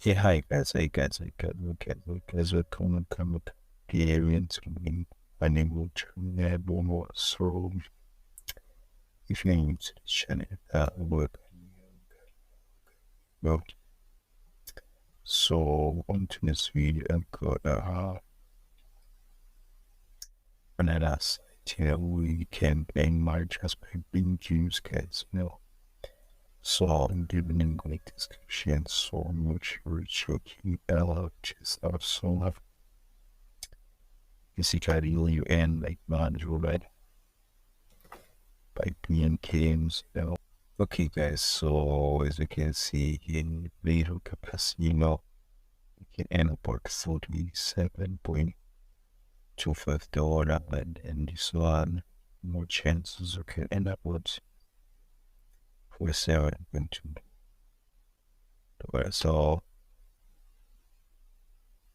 Yeah, hi guys, welcome to the area to me. My name is Bono. So, if you're new to the channel, welcome. Well, so on to this video, I've got another site here we can gain marriage as by being James guys. So I'll give an in the description so much researching just so basically you end like module right by being games. Okay guys, so as you can see in video capacity, you can end up at $47.25 and this one more chances you can end up with $47.2. So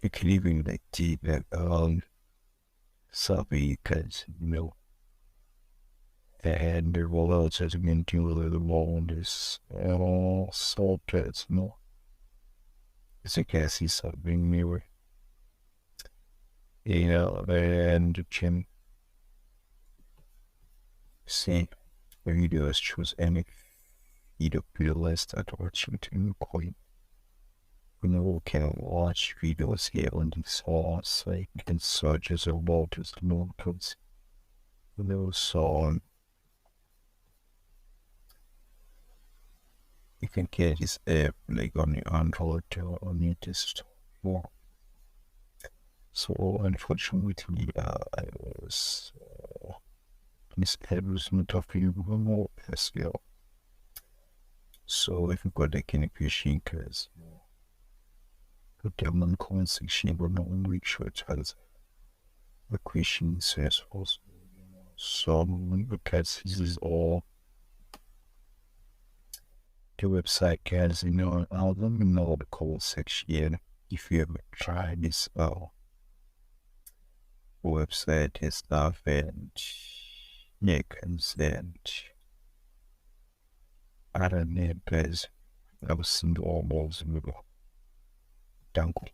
you can even like deep survey guys, and there will also again do a little more on this salt pits. As you can see something mirror, and you can see when you do is choose any video playlist that watching to coin. We can watch videos here on the source, like you can search as about as locals. So you can get this app like on your Android or on your desktop. So unfortunately, I was this app was not offering more Pascal. So if you got like any question, because put them in the comment section, we're not make sure it has the question says also. So because this is all the website guys, I'll let me know the comment section if you ever try this website and stuff, and yeah, you can send I don't know guys. I was seeing all balls in the Danke.